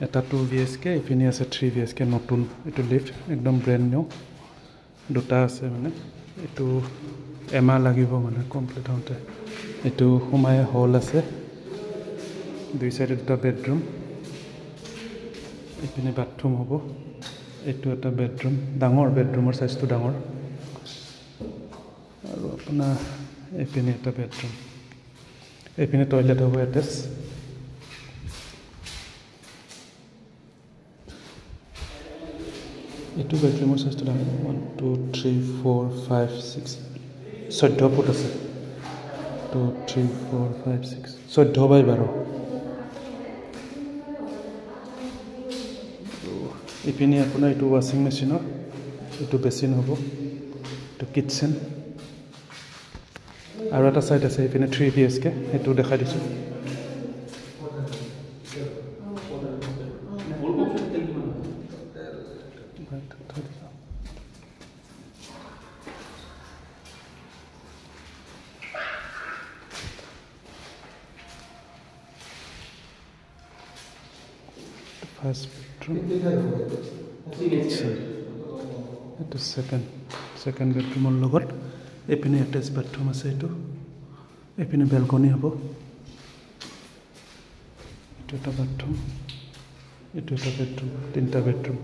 এটা 2 BHK ইপিনে আছে 3 BHK নতুন এটো লিফট একদম ব্র্যান্ড নিউ দুটা আছে মানে এটো এমা লাগিব মানে কমপ্লিট হতে এটো সোমায় হল আছে দুই সাইডে দুটা বেডৰুম ইপিনে বাথৰুম হ'ব এটো এটা বেডৰুম ডাঙৰ বেডৰুমৰ সাইজটো ডাঙৰ আৰু আপোনাৰ ইপিনে এটা বেডৰুম ইপিনে টয়লেট হ'ব এটাচ এটো বেডৰুমৰ সাইজটো ডাঙৰ 1 2 3 4 5 6 14 ফুট আছে 2 3 4 5 6 14 বাই 12 ইপিনে আপোনাৰ এটো ওয়াশিং মেচিনৰ এটো বেচিন হ'ব এটো কিচেন আৰু এটা সাইড আছে ইপিনে 3 BHK এটো দেখাই দিছো First bedroom. It is second bedroom on logot. Epine attached bathroom আছে এটো এপিনে balcony হ'ব এটো এটা bathroom এটো এটা bedroom তিনটা bedroom